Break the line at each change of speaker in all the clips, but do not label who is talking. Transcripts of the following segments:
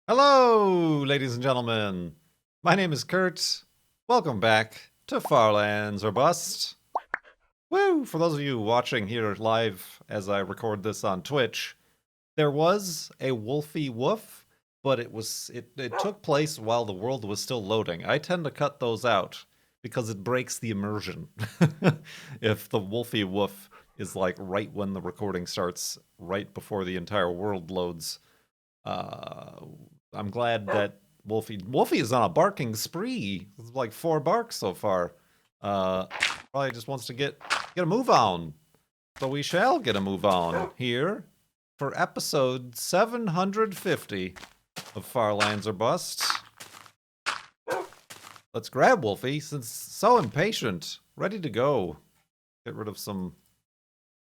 Hello, ladies and gentlemen. My name is Kurt. Welcome back to Farlands or Bust. Woo! For those of you watching here live as I record this on Twitch, there was a Wolfie woof, but it took place while the world was still loading. I tend to cut those out because it breaks the immersion. If the Wolfie woof is like right when the recording starts, right before the entire world loads. Uh, I'm glad that Wolfie is on a barking spree. It's like 4 barks so far. Probably just wants to get a move on. So we shall get a move on here for episode 750 of Farlands or Bust. Let's grab Wolfie, since so impatient, ready to go. Get rid of some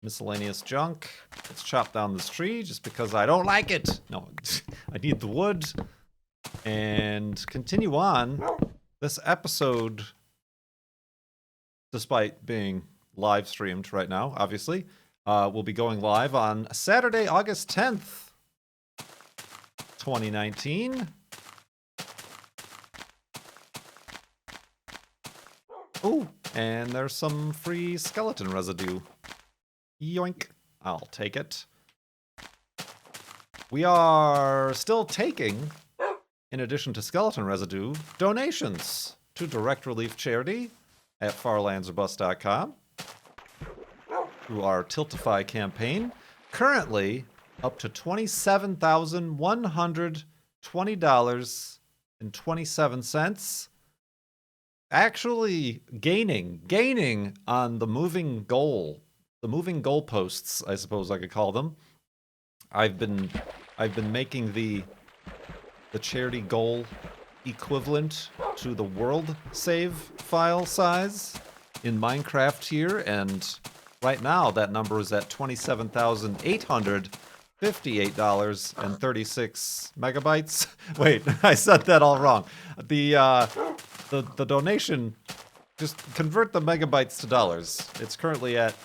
miscellaneous junk. Let's chop down this tree just because I don't like it. No, I need the wood. And continue on. This episode, despite being live streamed right now, obviously, will be going live on Saturday, August 10th, 2019. Oh, and there's some free skeleton residue. Yoink. I'll take it. We are still taking, in addition to skeleton residue, donations to Direct Relief Charity at farlandsorbust.com through our Tiltify campaign. Currently, up to $27,120.27. Actually gaining on the moving goalposts, I suppose I could call them. I've been making the charity goal equivalent to the world save file size in Minecraft here, and right now that number is at $27,858.36 megabytes. Wait, I said that all wrong. The donation, just convert the megabytes to dollars. It's currently at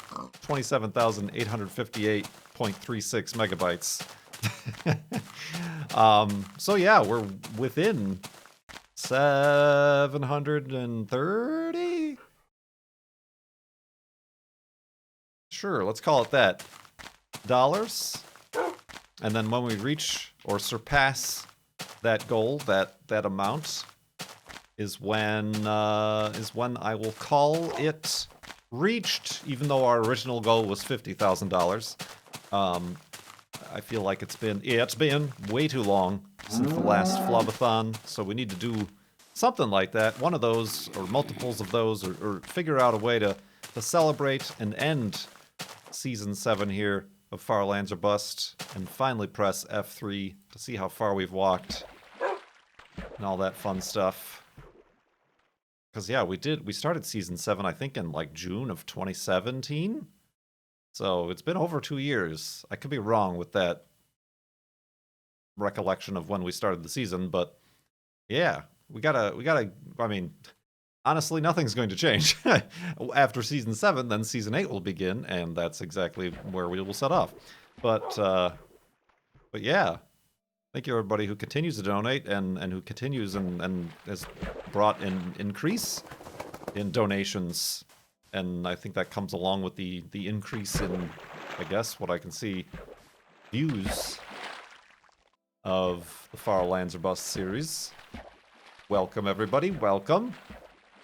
27,858.36 megabytes. So yeah, we're within 730? Sure, let's call it that. Dollars. And then when we reach or surpass that goal, that amount, is when I will call it reached, even though our original goal was $50,000. I feel like it's been way too long since the last Flobathon, so we need to do something like that, one of those, or multiples of those, or figure out a way to celebrate and end Season 7 here of Farlands or Bust, and finally press F3 to see how far we've walked, and all that fun stuff. Because, yeah, we started Season 7, I think, in, like, June of 2017? So, it's been over 2 years. I could be wrong with that recollection of when we started the season, but, yeah, we gotta, I mean, honestly, nothing's going to change. After Season 7, then Season 8 will begin, and that's exactly where we will set off. But yeah. Thank you, everybody who continues to donate and who continues and has brought an increase in donations. And I think that comes along with the increase in, I guess, what I can see, views of the Farlands or Bust series. Welcome, everybody. Welcome.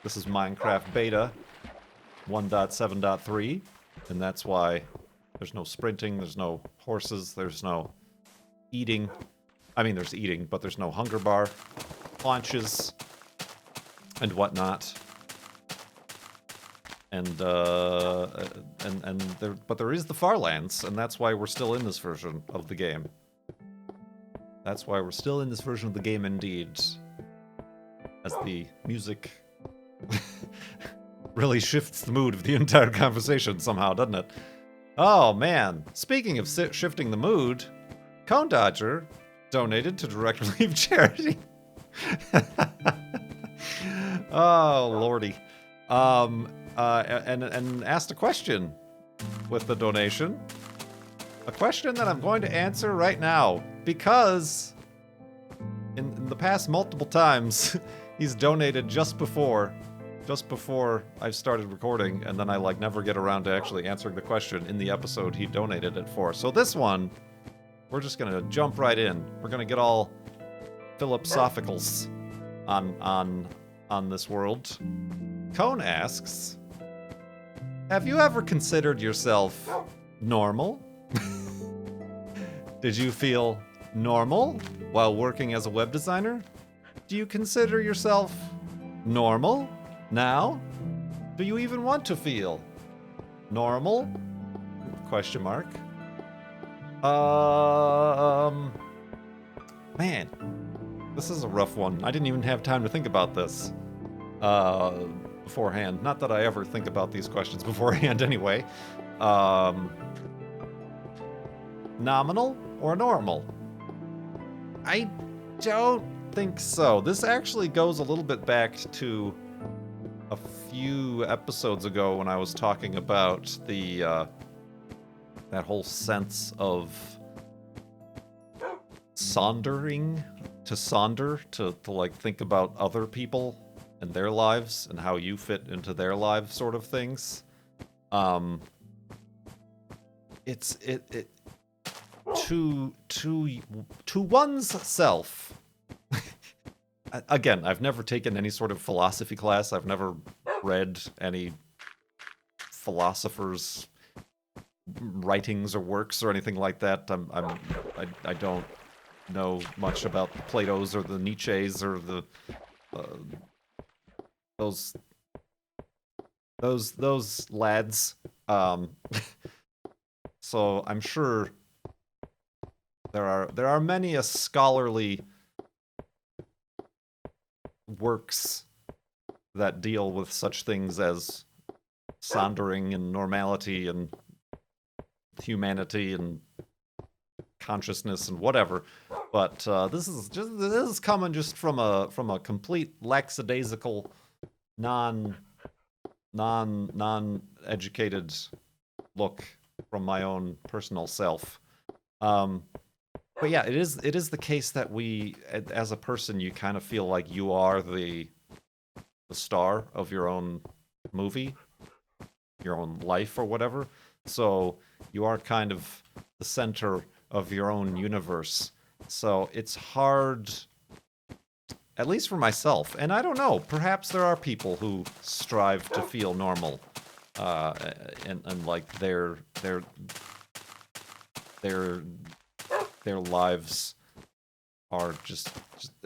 This is Minecraft Beta 1.7.3, and that's why there's no sprinting, there's no horses, there's no eating. I mean, there's eating, but there's no hunger bar, launches, and whatnot. And there is the Farlands, and that's why we're still in this version of the game. That's why we're still in this version of the game, indeed. As the music really shifts the mood of the entire conversation somehow, doesn't it? Oh man! Speaking of shifting the mood, Cone Dodger donated to Direct Relief Charity. Oh lordy. And asked a question with the donation. A question that I'm going to answer right now, because in the past multiple times, he's donated just before I started recording, and then I like never get around to actually answering the question in the episode he donated it for. So this one, we're just gonna jump right in. We're gonna get all philosophicals on this world. Cone asks, have you ever considered yourself normal? Did you feel normal while working as a web designer? Do you consider yourself normal now? Do you even want to feel normal? Question mark. Man, this is a rough one. I didn't even have time to think about this beforehand. Not that I ever think about these questions beforehand anyway. Nominal or normal? I don't think so. This actually goes a little bit back to a few episodes ago when I was talking about the that whole sense of sondering, to like think about other people and their lives and how you fit into their lives, sort of things. It's to one's self. Again, I've never taken any sort of philosophy class. I've never read any philosophers' writings or works or anything like that. I don't know much about the Plato's or the Nietzsche's or the those lads. So I'm sure there are many a scholarly works that deal with such things as sondering and normality and humanity and consciousness and whatever, but this is coming just from a complete lackadaisical, non-educated look from my own personal self. But yeah, it is the case that we, as a person, you kind of feel like you are the star of your own movie, your own life or whatever. So you are kind of the center of your own universe. So it's hard, at least for myself. And I don't know, perhaps there are people who strive to feel normal, and like their lives are just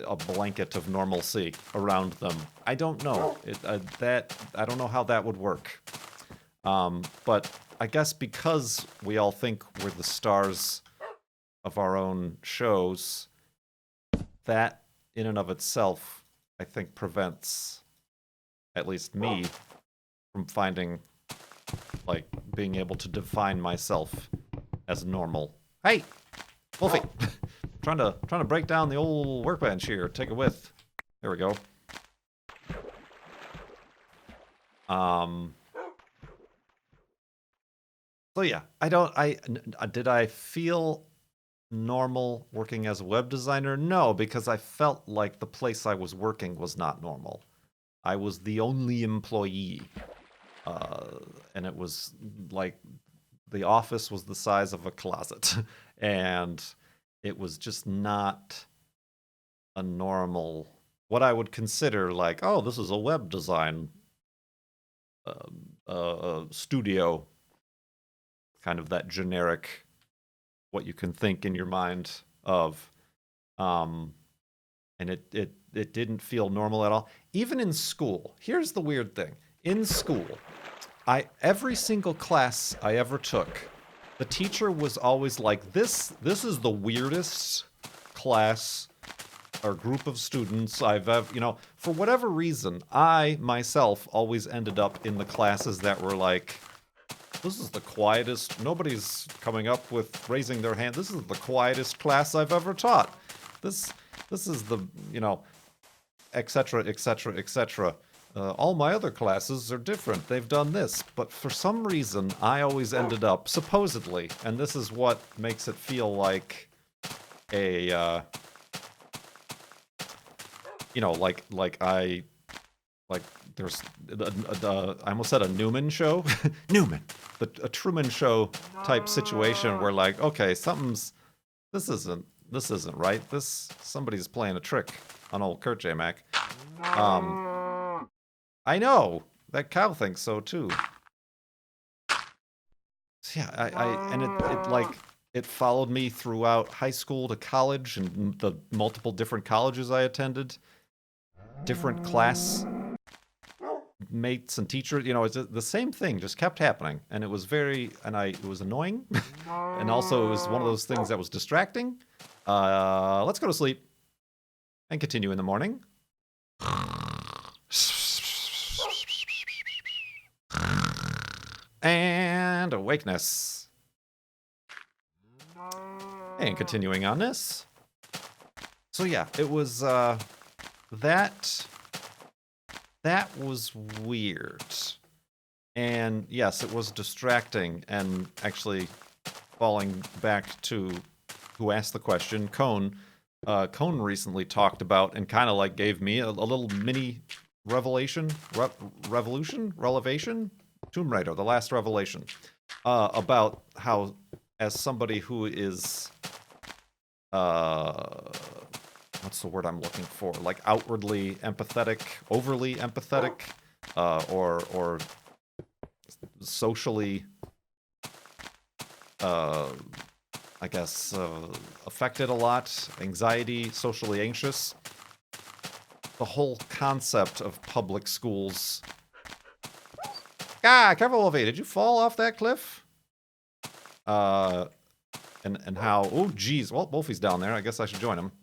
a blanket of normalcy around them. I don't know. I don't know how that would work. But I guess because we all think we're the stars of our own shows, that in and of itself, I think prevents at least me from finding, like, being able to define myself as normal. Hey, Wolfie, trying to break down the old workbench here. Take a whiff. There we go. So yeah, did I feel normal working as a web designer? No, because I felt like the place I was working was not normal. I was the only employee, and it was like the office was the size of a closet, and it was just not a normal, what I would consider like, oh, this is a web design studio, kind of that generic, what you can think in your mind of, and it didn't feel normal at all. Even in school, here's the weird thing. In school, every single class I ever took, the teacher was always like, this is the weirdest class or group of students I've ever, for whatever reason, I myself always ended up in the classes that were like, this is the quietest, nobody's coming up with raising their hand, this is the quietest class I've ever taught. This is the, etc., etc., etc. All my other classes are different. They've done this. But for some reason, I always ended up, supposedly, and this is what makes it feel like a you know, like there's I almost said a Newman show. Newman, a Truman Show type situation where like, okay, this isn't right. Somebody's playing a trick on old Kurt J. Mac. I know that cow thinks so too. So yeah, and it like it followed me throughout high school to college and the multiple different colleges I attended, different class mates and teachers. You know, it's the same thing just kept happening, and it was it was annoying, and also it was one of those things that was distracting. Let's go to sleep and continue in the morning. And awakeness. And continuing on this. So yeah, it was that was weird. And yes, it was distracting, and actually falling back to who asked the question, Cone. Cone recently talked about and kind of like gave me a little mini revelation, relevation, Tomb Raider, The Last Revelation, about how, as somebody who is, what's the word I'm looking for? Like outwardly empathetic, overly empathetic, or socially, I guess, affected a lot, anxiety, socially anxious. The whole concept of public schools. Ah, careful, Wolfie. Did you fall off that cliff? And how... Oh, geez. Well, Wolfie's down there. I guess I should join him.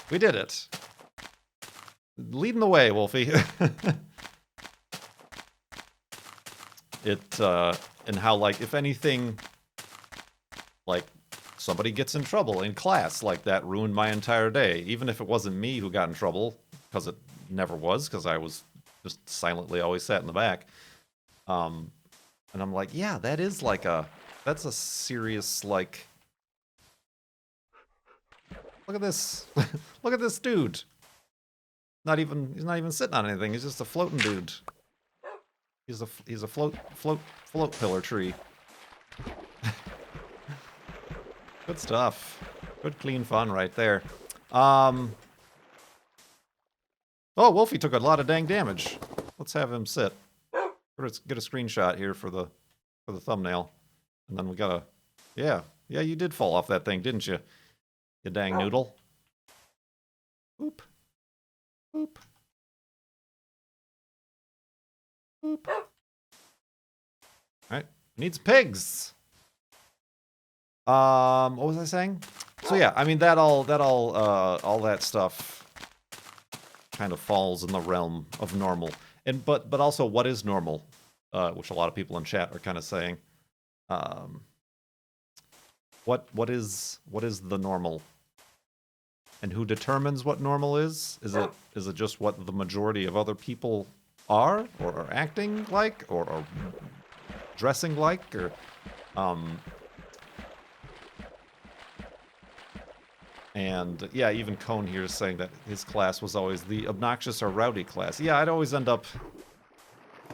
We did it. Leading the way, Wolfie. And how, like, if anything, like, somebody gets in trouble in class, like, that ruined my entire day. Even if it wasn't me who got in trouble, because it never was, because I was just silently always sat in the back. And I'm like, yeah, that is like that's a serious, like, look at this. Look at this dude. He's not even sitting on anything. He's just a floating dude. He's a float pillar tree. Good stuff. Good clean fun right there. Oh, Wolfie took a lot of dang damage. Let's have him sit. Let's get a screenshot here for the thumbnail. And then we gotta... Yeah, you did fall off that thing, didn't you? You dang noodle. Oop. Oop. Oop. Alright, needs pigs. What was I saying? So yeah, I mean all that stuff kind of falls in the realm of normal. And but also, what is normal? Which a lot of people in chat are kind of saying. What is the normal? And who determines what normal is? Is it just what the majority of other people are, or are acting like, or are dressing like, or and yeah, even Cone here is saying that his class was always the obnoxious or rowdy class. Yeah, I'd always end up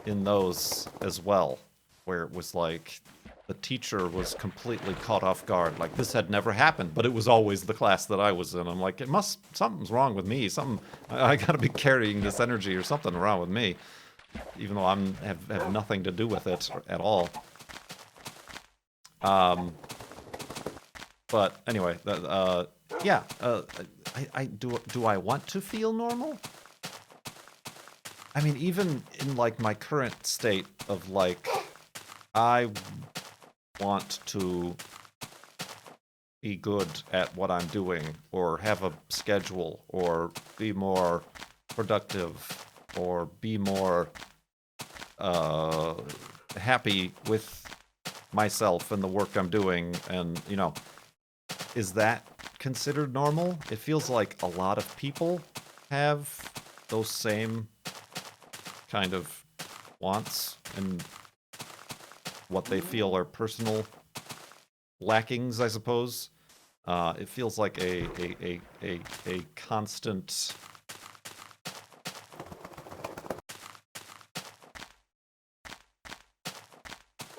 in those as well, where it was like the teacher was completely caught off guard. Like, this had never happened, but it was always the class that I was in. I'm like, something's wrong with me. I gotta be carrying this energy or something wrong with me, even though have nothing to do with it at all. But anyway, yeah. Do I want to feel normal? I mean, even in like my current state of like, I want to be good at what I'm doing, or have a schedule, or be more productive, or be more happy with myself and the work I'm doing, and, you know, is that considered normal? It feels like a lot of people have those same kind of wants and what they feel are personal lackings, I suppose. It feels like a constant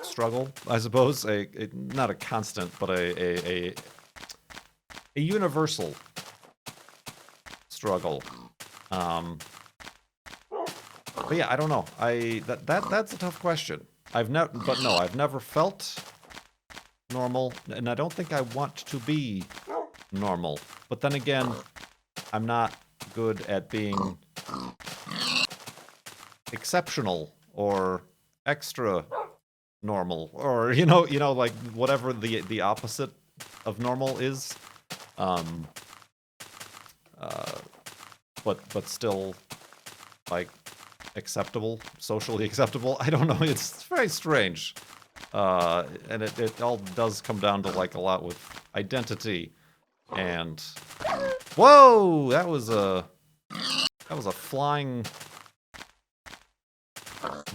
struggle, I suppose. Not a constant, but a universal struggle. But yeah, I don't know. That's a tough question. I've never felt normal, and I don't think I want to be normal. But then again, I'm not good at being exceptional or extra normal, or like whatever the opposite of normal is. But still, like, acceptable, socially acceptable. I don't know. It's very strange. And it all does come down to, like, a lot with identity. And whoa, that was a flying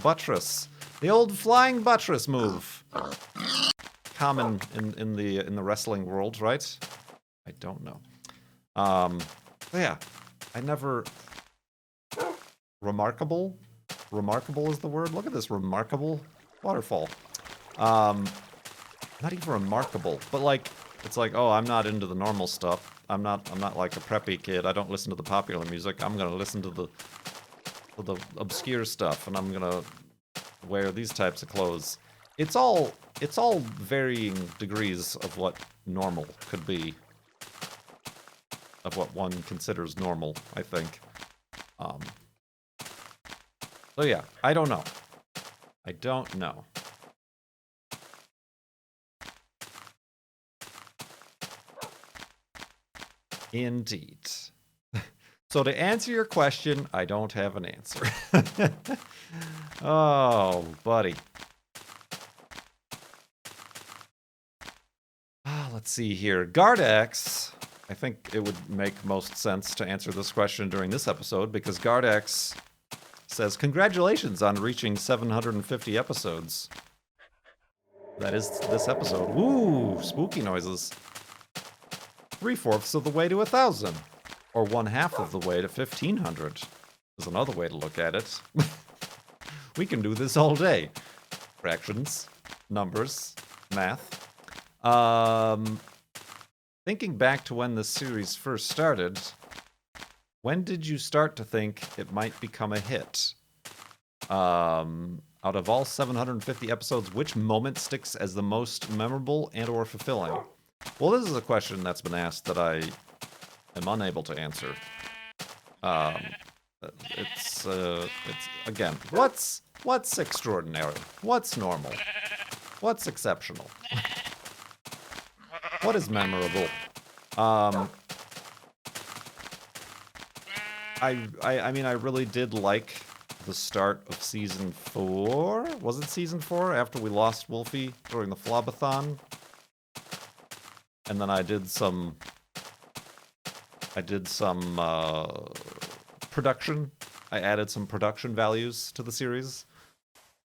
buttress. The old flying buttress move. Common in the wrestling world, right? I don't know. Yeah, I never. Remarkable is the word. Look at this remarkable waterfall. Not even remarkable, but like, it's like, oh, I'm not into the normal stuff. I'm not like a preppy kid. I don't listen to the popular music. I'm gonna listen to the obscure stuff, and I'm gonna wear these types of clothes. It's all varying degrees of what normal could be, of what one considers normal, I think. So yeah, I don't know. I don't know. Indeed. So to answer your question, I don't have an answer. Oh, buddy. Let's see here. Gardex, I think it would make most sense to answer this question during this episode, because Gardex says, congratulations on reaching 750 episodes. That is this episode. Ooh, spooky noises. 3/4 of the way to 1,000. Or 1/2 of the way to 1,500. Is another way to look at it. We can do this all day. Fractions, numbers, math. Thinking back to when this series first started, when did you start to think it might become a hit? Out of all 750 episodes, which moment sticks as the most memorable and or fulfilling? Well, this is a question that's been asked that I am unable to answer. It's again, what's extraordinary? What's normal? What's exceptional? What is memorable? I mean, I really did like the start of season 4. Was it season 4? After we lost Wolfie during the Flobathon, and then I did some production. I added some production values to the series,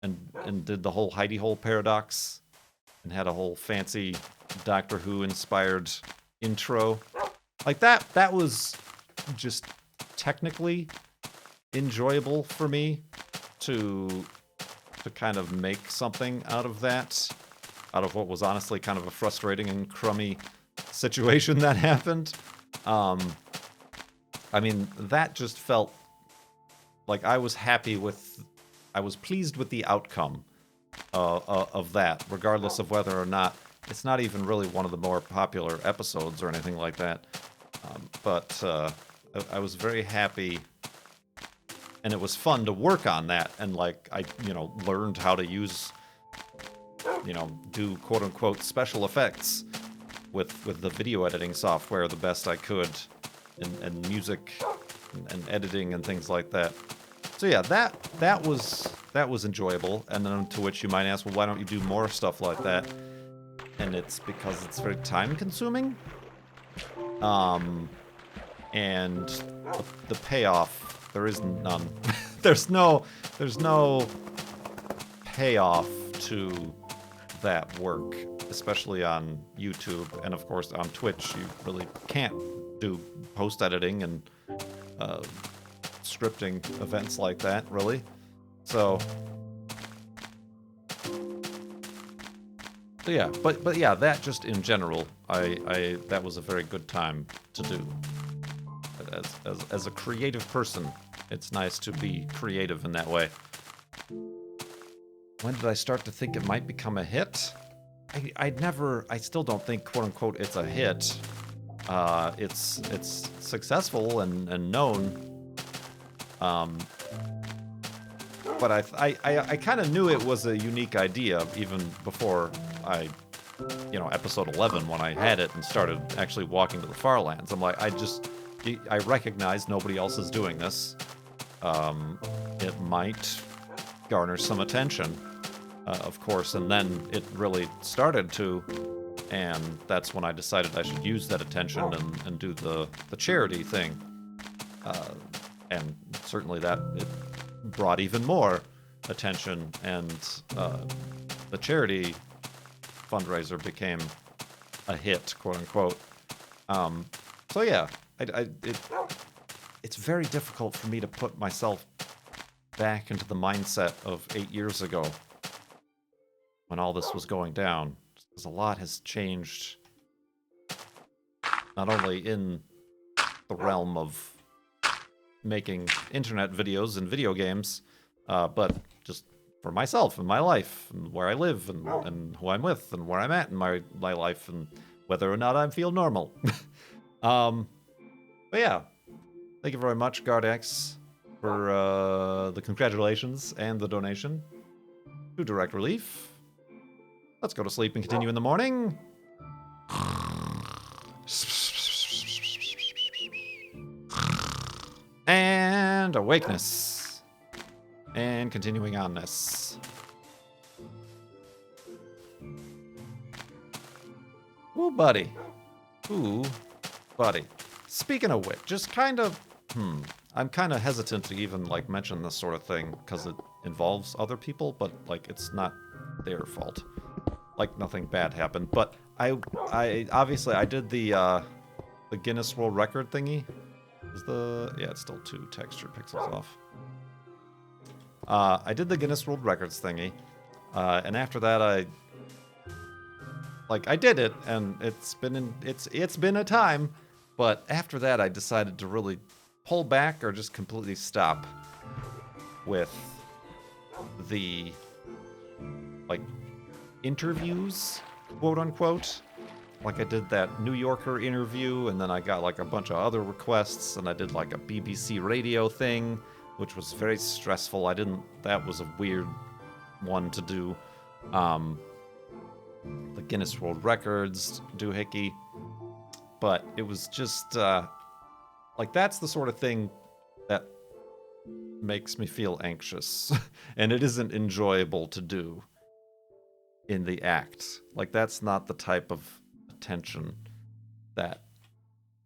and did the whole hidey hole paradox, and had a whole fancy Doctor Who inspired intro. Like that was just technically enjoyable for me to kind of make something out of that, out of what was honestly kind of a frustrating and crummy situation that happened. I mean, that just felt like I was pleased with the outcome of that, regardless of whether or not it's not even really one of the more popular episodes or anything like that. But I was very happy, and it was fun to work on that, and like I learned how to use, do quote unquote special effects with the video editing software the best I could, and music and editing and things like that. So yeah, that was enjoyable. And then to which you might ask, well, why don't you do more stuff like that? And it's because it's very time consuming. And the payoff, there is none. there's no payoff to that work. especially on YouTube and of course on Twitch. You really can't do post editing and scripting events like that, really. So yeah, but yeah, that just in general, I that was a very good time to do. As a creative person, it's nice to be creative in that way. When did I start to think it might become a hit? I still don't think, quote unquote, it's a hit. It's successful and known. But I kind of knew it was a unique idea even before episode 11 when I had it and started actually walking to the far lands. I'm like, I recognize nobody else is doing this. It might garner some attention, of course, and then it really started to, and that's when I decided I should use that attention and do the charity thing. And certainly that it brought even more attention, and the charity fundraiser became a hit, quote unquote. So yeah, it's very difficult for me to put myself back into the mindset of 8 years ago when all this was going down, because a lot has changed, not only in the realm of making internet videos and video games, but just for myself and my life and where I live and who I'm with and where I'm at in my life and whether or not I feel normal. But yeah, thank you very much, GuardX, for the congratulations and the donation to Direct Relief. Let's go to sleep and continue in the morning. And awakeness. And continuing on this. Ooh, buddy. Ooh, buddy. Speaking of which, just kind of, I'm kind of hesitant to even, like, mention this sort of thing, because it involves other people, but, like, it's not their fault. Like, nothing bad happened. But I obviously, I did the Guinness World Record thingy. Yeah, it's still 2 texture pixels off. I did the Guinness World Records thingy, and after that I did it, and it's been a time, but after that I decided to really pull back or just completely stop with the, like, interviews, quote unquote. Like, I did that New Yorker interview, and then I got, like, a bunch of other requests, and I did, like, a BBC radio thing, which was very stressful. That was a weird one to do. The Guinness World Records doohickey. But it was just, like, that's the sort of thing that makes me feel anxious. And it isn't enjoyable to do in the act. Like, that's not the type of attention that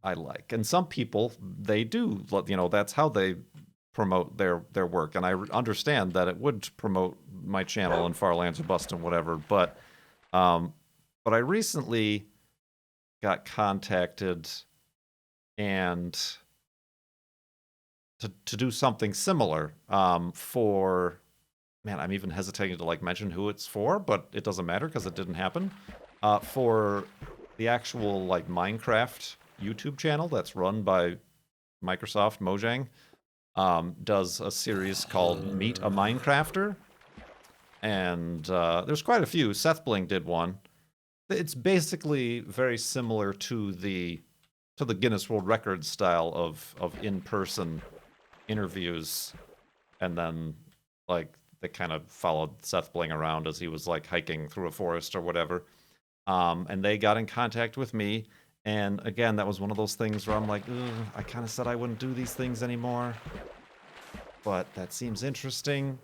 I like. And some people, they do, that's how they promote their work. And I understand that it would promote my channel and Far Lands or Bust and whatever, but I recently got contacted and to do something similar for, man, I'm even hesitating to, like, mention who it's for, but it doesn't matter because it didn't happen. For the actual, like, Minecraft YouTube channel that's run by Microsoft Mojang, does a series called Meet a Minecrafter, and there's quite a few. Seth Bling did one. It's basically very similar to the Guinness World Records style of in-person interviews, and then, like, they kind of followed Seth Bling around as he was, like, hiking through a forest or whatever. And they got in contact with me, and again, that was one of those things where I'm like, I kind of said I wouldn't do these things anymore, but that seems interesting,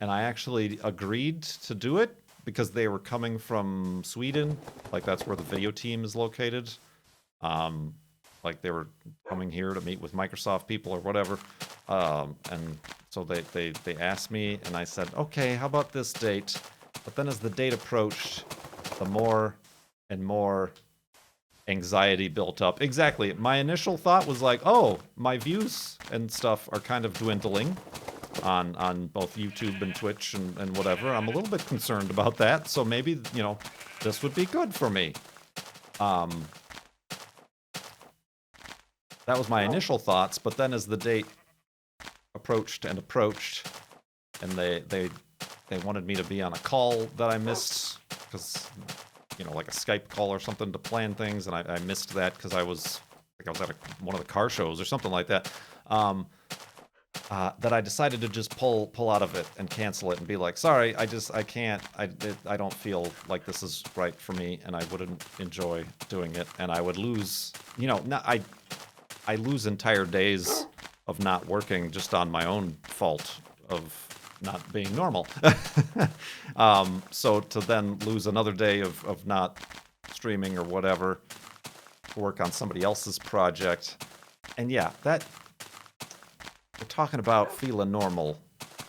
and I actually agreed to do it because they were coming from Sweden, like, that's where the video team is located. Like, they were coming here to meet with Microsoft people or whatever, and so they asked me, and I said, okay, how about this date? But then as the date approached, the more and more anxiety built up. Exactly. My initial thought was like, oh, my views and stuff are kind of dwindling on both YouTube and Twitch and whatever. I'm a little bit concerned about that, so maybe, you know, this would be good for me. That was my initial thoughts, but then as the date approached, and they wanted me to be on a call that I missed, because, you know, like a Skype call or something to plan things, and I missed that because I was at one of the car shows or something like that. That I decided to just pull out of it and cancel it and be like, sorry, I can't, I don't feel like this is right for me, and I wouldn't enjoy doing it, and I would lose, you know, I lose entire days of not working just on my own fault of not being normal. So to then lose another day of not streaming or whatever, to work on somebody else's project, and yeah, that, we're talking about feeling normal,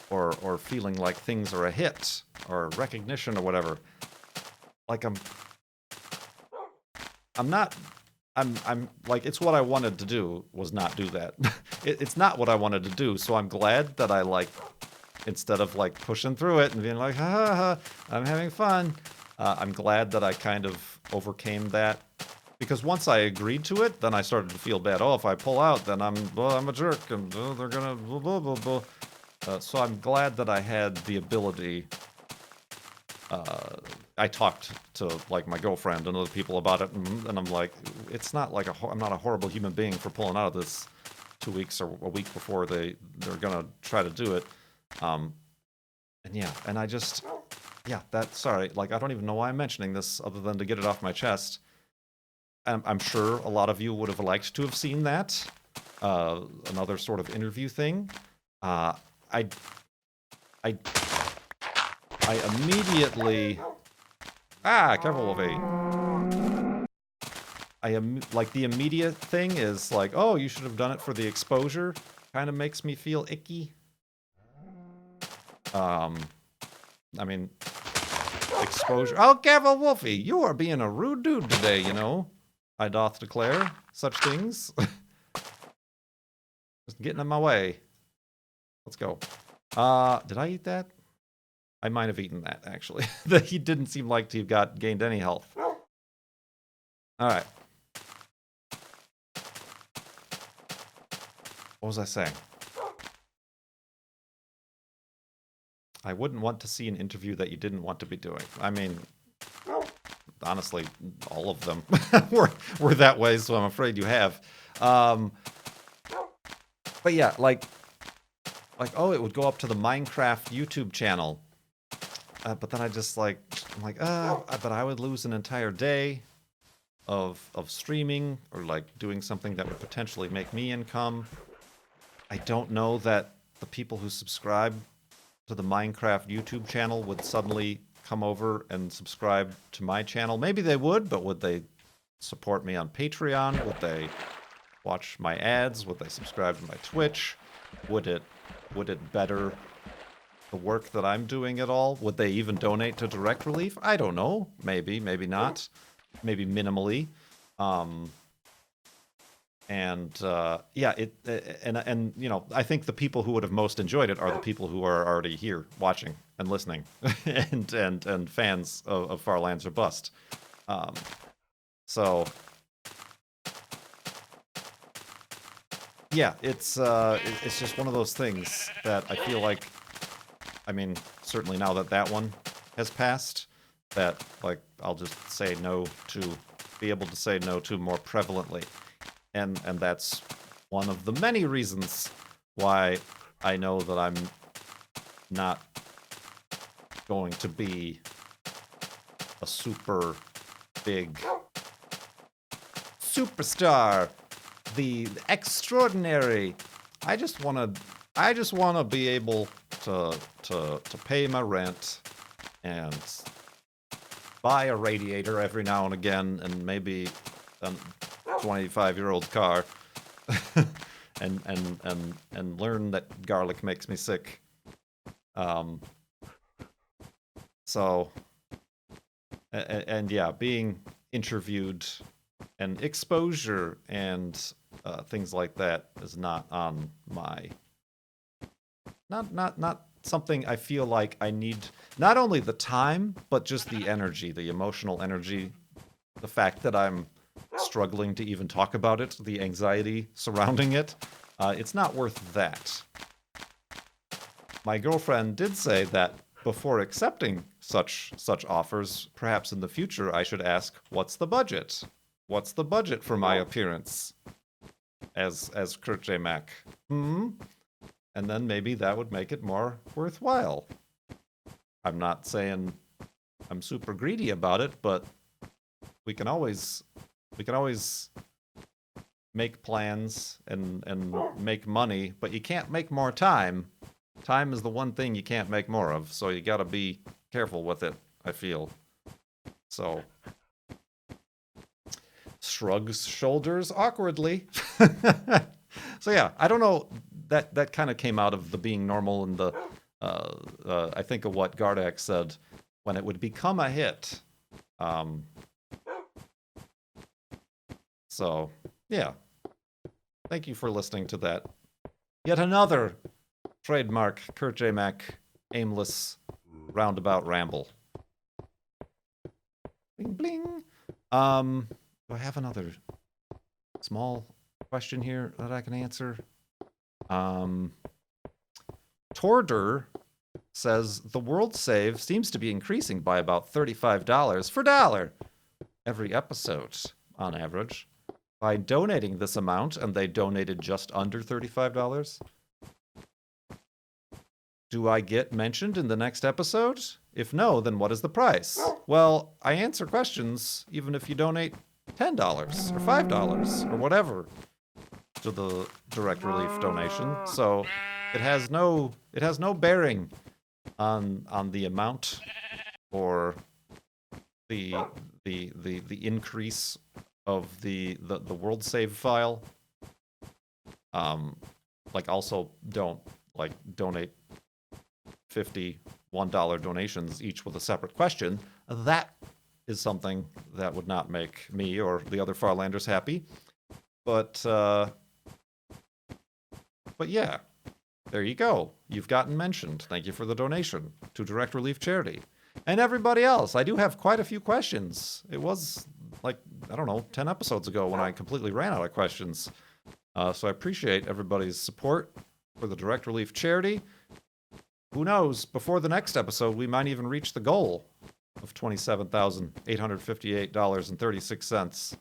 or feeling like things are a hit, or recognition or whatever. Like I'm like, it's what I wanted to do, was not do that. It's not what I wanted to do, so I'm glad that I, like, instead of like pushing through it and being like, ha ha ha, I'm having fun, I'm glad that I kind of overcame that. Because once I agreed to it, then I started to feel bad. Oh, if I pull out, then I'm a jerk, and they're gonna blah, blah, blah, blah. So I'm glad that I had the ability. I talked to, like, my girlfriend and other people about it, and I'm like, it's not like I'm not a horrible human being for pulling out of this 2 weeks or a week before they're gonna try to do it. And yeah, and I just, yeah, sorry, like, I don't even know why I'm mentioning this other than to get it off my chest. I'm sure a lot of you would have liked to have seen that. Another sort of interview thing. I immediately... Ah, careful, Wolfie. Like, the immediate thing is like, oh, you should have done it for the exposure. Kind of makes me feel icky. I mean, exposure... Oh, careful, Wolfie! You are being a rude dude today, you know? I doth declare such things. Just getting in my way. Let's go. Did I eat that? I might have eaten that, actually. He didn't seem like to have gained any health. Alright. What was I saying? I wouldn't want to see an interview that you didn't want to be doing. I mean, honestly, all of them were that way, so I'm afraid you have. But yeah, like, oh, it would go up to the Minecraft YouTube channel. But then I just, like, I'm like, but I would lose an entire day of streaming, or, like, doing something that would potentially make me income. I don't know that the people who subscribe to the Minecraft YouTube channel would suddenly come over and subscribe to my channel. Maybe they would, but would they support me on Patreon? Would they watch my ads? Would they subscribe to my Twitch? Would it better the work that I'm doing at all? Would they even donate to Direct Relief? I don't know. Maybe, maybe not. Maybe minimally. Yeah, and you know, I think the people who would have most enjoyed it are the people who are already here watching and listening, and fans of Far Lands or Bust. So yeah, it's just one of those things that I feel like, I mean, certainly now that that one has passed, that, like, I'll just say no to, be able to say no to more prevalently. And that's one of the many reasons why I know that I'm not going to be a super big superstar, the extraordinary. I just want to be able to pay my rent and buy a radiator every now and again, and maybe a 25-year-old car, and learn that garlic makes me sick. So And yeah, being interviewed and exposure and things like that is not on my not something I feel like I need. Not only the time, but just the energy, the emotional energy, the fact that I'm struggling to even talk about it, the anxiety surrounding it. It's not worth that. My girlfriend did say that before accepting such offers, perhaps in the future I should ask, what's the budget? What's the budget for my appearance as Kurt J. Mac? And then maybe that would make it more worthwhile. I'm not saying I'm super greedy about it, but we can always make plans and make money, but you can't make more time. Time is the one thing you can't make more of, so you gotta be careful with it, I feel. So, shrugs shoulders awkwardly. So yeah, I don't know, that kind of came out of the being normal and the, I think of what Gardak said, when it would become a hit. So, yeah. Thank you for listening to that. Yet another trademark Kurt J. Mac aimless roundabout ramble. Bling bling. Do I have another small question here that I can answer? Torder says the world save seems to be increasing by about $35 per dollar every episode on average. By donating this amount, and they donated just under $35, do I get mentioned in the next episode? If no, then what is the price? Well, I answer questions even if you donate $10 or $5 or whatever to the direct relief donation. So it has no bearing on the amount or the increase of the world save file. Like, also don't donate $51 donations each with a separate question. That is something that would not make me or the other Farlanders happy. But yeah, there you go. You've gotten mentioned. Thank you for the donation to Direct Relief Charity. And everybody else, I do have quite a few questions. It was, like, I don't know, 10 episodes ago when I completely ran out of questions. So I appreciate everybody's support for the Direct Relief Charity. Who knows, before the next episode, we might even reach the goal of $27,858.36.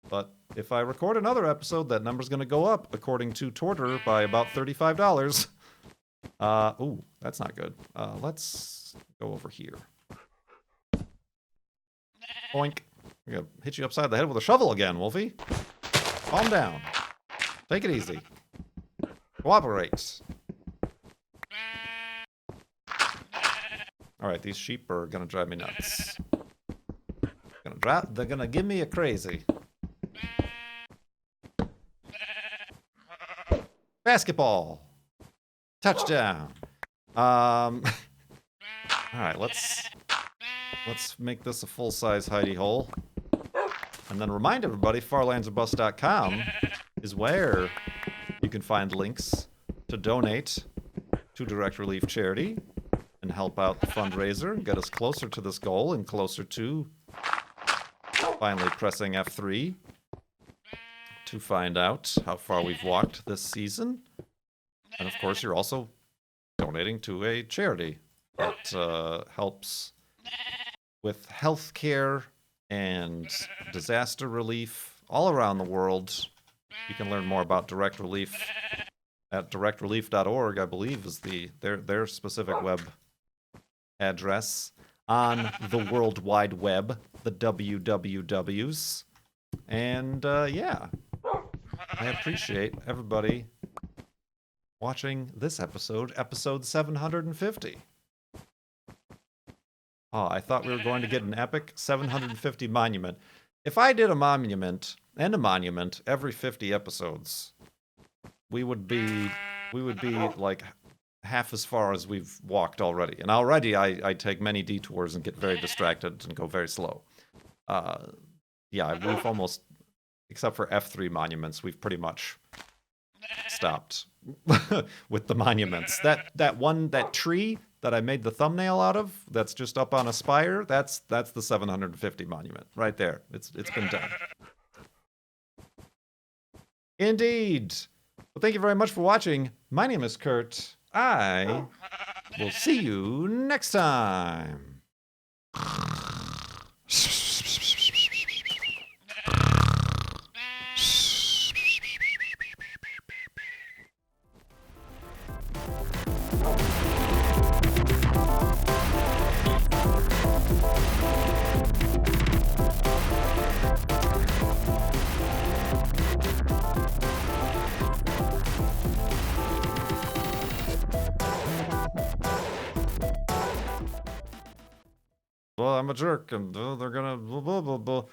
But if I record another episode, that number's going to go up, according to Torter, by about $35. Ooh, that's not good. Let's go over here. Boink. I'm going to hit you upside the head with a shovel again, Wolfie. Calm down. Take it easy. Cooperate. Alright, these sheep are gonna drive me nuts. They're gonna give me a crazy. Basketball. Touchdown. Alright, let's make this a full-size hidey hole. And then remind everybody, farlandserbust.com is where you can find links to donate to Direct Relief Charity and help out the fundraiser and get us closer to this goal and closer to finally pressing F3 to find out how far we've walked this season. And of course, you're also donating to a charity that helps with healthcare and disaster relief all around the world. You can learn more about Direct Relief at directrelief.org, I believe, is their specific web address on the World Wide Web, the WWWs. And yeah, I appreciate everybody watching this episode 750. Oh, I thought we were going to get an epic 750 monument. If I did a monument and a monument every 50 episodes, we would be like half as far as we've walked already. And already I take many detours and get very distracted and go very slow. Yeah, we've almost, except for F3 monuments, we've pretty much stopped with the monuments. That tree that I made the thumbnail out of, that's just up on a spire, that's the 750 monument right there. It's been done. Indeed. Well, thank you very much for watching. My name is Kurt. I will see you next time. Well, I'm a jerk, and they're gonna blah, blah, blah, blah.